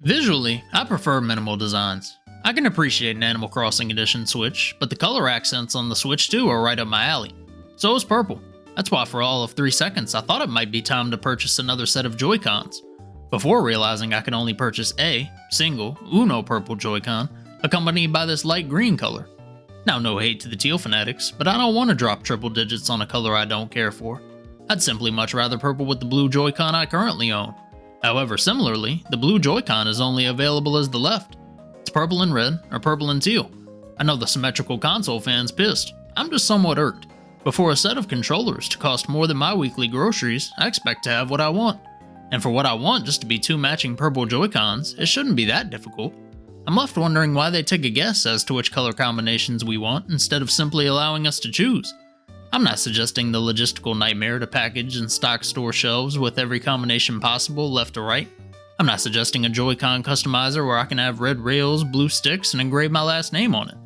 Visually, I prefer minimal designs. I can appreciate an Animal Crossing Edition Switch, but the color accents on the Switch 2 are right up my alley. So is purple. That's why for all of 3 seconds I thought it might be time to purchase another set of Joy-Cons, before realizing I could only purchase a single Uno purple Joy-Con, accompanied by this light green color. Now, no hate to the teal fanatics, but I don't want to drop triple digits on a color I don't care for. I'd simply much rather purple with the blue Joy-Con I currently own. However, similarly, the blue Joy-Con is only available as the left. It's purple and red, or purple and teal. I know the symmetrical console fans pissed. I'm just somewhat irked. But for a set of controllers to cost more than my weekly groceries, I expect to have what I want. And for what I want just to be 2 matching purple Joy-Cons, it shouldn't be that difficult. I'm left wondering why they take a guess as to which color combinations we want instead of simply allowing us to choose. I'm not suggesting the logistical nightmare to package and stock store shelves with every combination possible left to right. I'm not suggesting a Joy-Con customizer where I can have red rails, blue sticks, and engrave my last name on it.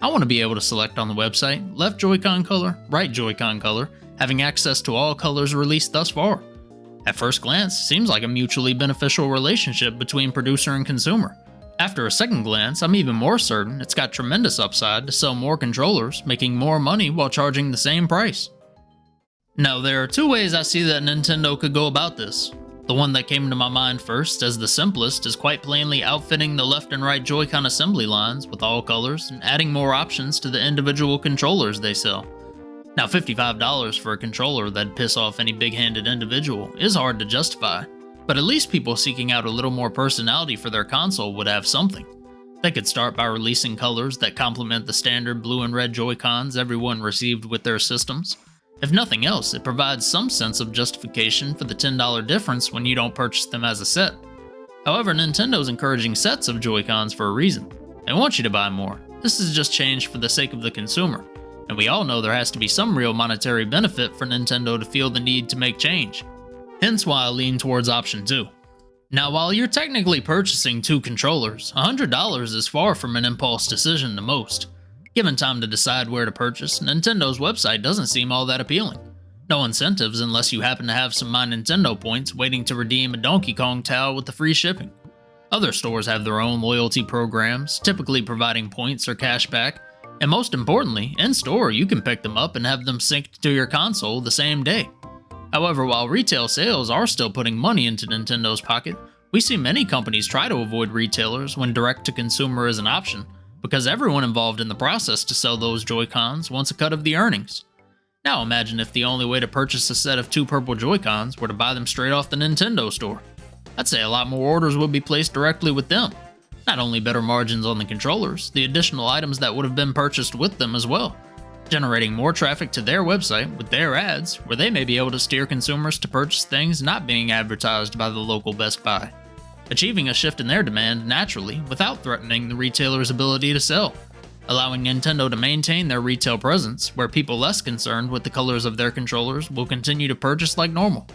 I want to be able to select on the website left Joy-Con color, right Joy-Con color, having access to all colors released thus far. At first glance, seems like a mutually beneficial relationship between producer and consumer. After a second glance, I'm even more certain it's got tremendous upside to sell more controllers, making more money while charging the same price. Now, there are 2 ways I see that Nintendo could go about this. The one that came to my mind first as the simplest is quite plainly outfitting the left and right Joy-Con assembly lines with all colors and adding more options to the individual controllers they sell. Now, $55 for a controller that'd piss off any big-handed individual is hard to justify, but at least people seeking out a little more personality for their console would have something. They could start by releasing colors that complement the standard blue and red Joy-Cons everyone received with their systems. If nothing else, it provides some sense of justification for the $10 difference when you don't purchase them as a set. However, Nintendo's encouraging sets of Joy-Cons for a reason. They want you to buy more. This is just change for the sake of the consumer, and we all know there has to be some real monetary benefit for Nintendo to feel the need to make change. Hence why I lean towards option 2. Now, while you're technically purchasing 2 controllers, $100 is far from an impulse decision to most. Given time to decide where to purchase, Nintendo's website doesn't seem all that appealing. No incentives unless you happen to have some My Nintendo points waiting to redeem a Donkey Kong towel with the free shipping. Other stores have their own loyalty programs, typically providing points or cash back, and most importantly, in-store you can pick them up and have them synced to your console the same day. However, while retail sales are still putting money into Nintendo's pocket, we see many companies try to avoid retailers when direct-to-consumer is an option, because everyone involved in the process to sell those Joy-Cons wants a cut of the earnings. Now imagine if the only way to purchase a set of 2 purple Joy-Cons were to buy them straight off the Nintendo store. I'd say a lot more orders would be placed directly with them. Not only better margins on the controllers, the additional items that would have been purchased with them as well, generating more traffic to their website with their ads, where they may be able to steer consumers to purchase things not being advertised by the local Best Buy, achieving a shift in their demand naturally without threatening the retailer's ability to sell, allowing Nintendo to maintain their retail presence where people less concerned with the colors of their controllers will continue to purchase like normal.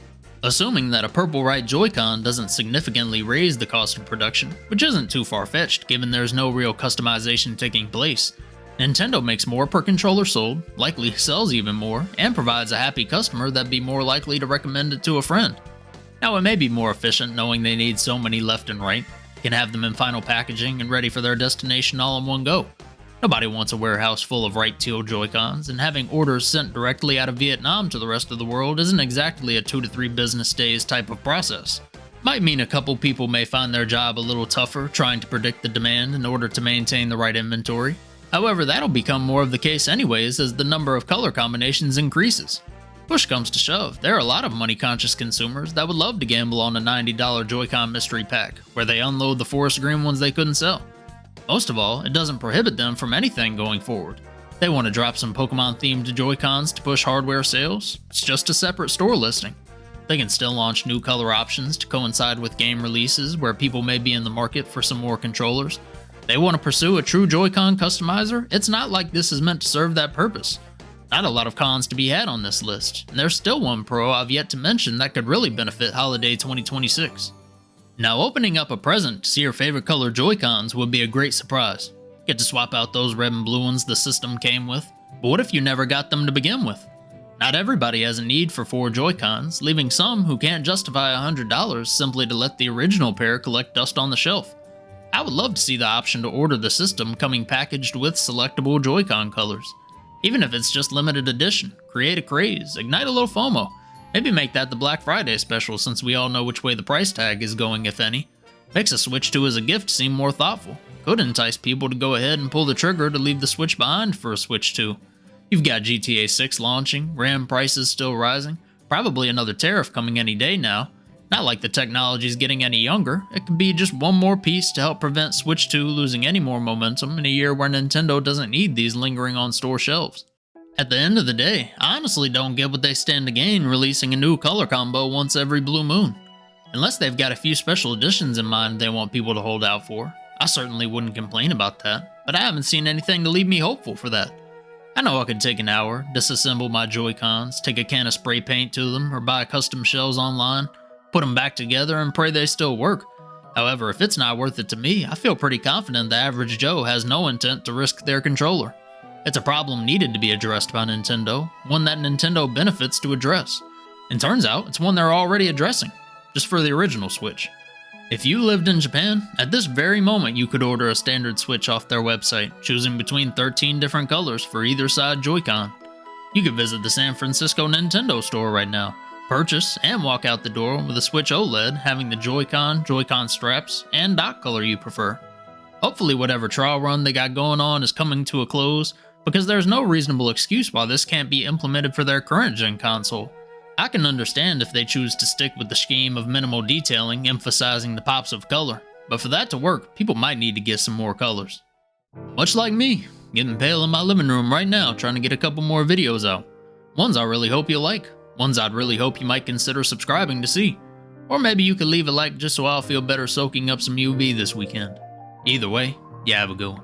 Assuming that a purple right Joy-Con doesn't significantly raise the cost of production, which isn't too far-fetched given there's no real customization taking place, Nintendo makes more per controller sold, likely sells even more, and provides a happy customer that'd be more likely to recommend it to a friend. Now, it may be more efficient knowing they need so many left and right, can have them in final packaging and ready for their destination all in one go. Nobody wants a warehouse full of right teal Joy-Cons, and having orders sent directly out of Vietnam to the rest of the world isn't exactly a 2 to 3 business days type of process. Might mean a couple people may find their job a little tougher trying to predict the demand in order to maintain the right inventory. However, that'll become more of the case anyways as the number of color combinations increases. Push comes to shove, there are a lot of money-conscious consumers that would love to gamble on a $90 Joy-Con mystery pack, where they unload the forest green ones they couldn't sell. Most of all, it doesn't prohibit them from anything going forward. They want to drop some Pokemon-themed Joy-Cons to push hardware sales, it's just a separate store listing. They can still launch new color options to coincide with game releases where people may be in the market for some more controllers. They want to pursue a true Joy-Con customizer, it's not like this is meant to serve that purpose. Not a lot of cons to be had on this list, and there's still one pro I've yet to mention that could really benefit holiday 2026. Now, opening up a present to see your favorite color Joy-Cons would be a great surprise. Get to swap out those red and blue ones the system came with, but what if you never got them to begin with? Not everybody has a need for 4 Joy-Cons, leaving some who can't justify $100 simply to let the original pair collect dust on the shelf. I would love to see the option to order the system coming packaged with selectable Joy-Con colors. Even if it's just limited edition, create a craze, ignite a little FOMO. Maybe make that the Black Friday special since we all know which way the price tag is going, if any. Makes a Switch 2 as a gift seem more thoughtful. Could entice people to go ahead and pull the trigger to leave the Switch behind for a Switch 2. You've got GTA 6 launching, RAM prices still rising, probably another tariff coming any day now. Not like the technology's getting any younger, it could be just one more piece to help prevent Switch 2 losing any more momentum in a year where Nintendo doesn't need these lingering on store shelves. At the end of the day, I honestly don't get what they stand to gain releasing a new color combo once every blue moon. Unless they've got a few special editions in mind they want people to hold out for. I certainly wouldn't complain about that, but I haven't seen anything to leave me hopeful for that. I know I could take an hour, disassemble my Joy-Cons, take a can of spray paint to them, or buy custom shells online, put them back together and pray they still work. However, if it's not worth it to me, I feel pretty confident the average Joe has no intent to risk their controller. It's a problem needed to be addressed by Nintendo, one that Nintendo benefits to address. And turns out, it's one they're already addressing, just for the original Switch. If you lived in Japan, at this very moment you could order a standard Switch off their website, choosing between 13 different colors for either side Joy-Con. You could visit the San Francisco Nintendo store right now, purchase, and walk out the door with a Switch OLED having the Joy-Con, Joy-Con straps, and dock color you prefer. Hopefully whatever trial run they got going on is coming to a close, because there's no reasonable excuse why this can't be implemented for their current gen console. I can understand if they choose to stick with the scheme of minimal detailing, emphasizing the pops of color, but for that to work, people might need to get some more colors. Much like me, getting pale in my living room right now trying to get a couple more videos out. Ones I really hope you like, ones I'd really hope you might consider subscribing to see. Or maybe you could leave a like just so I'll feel better soaking up some UV this weekend. Either way, you have a good one.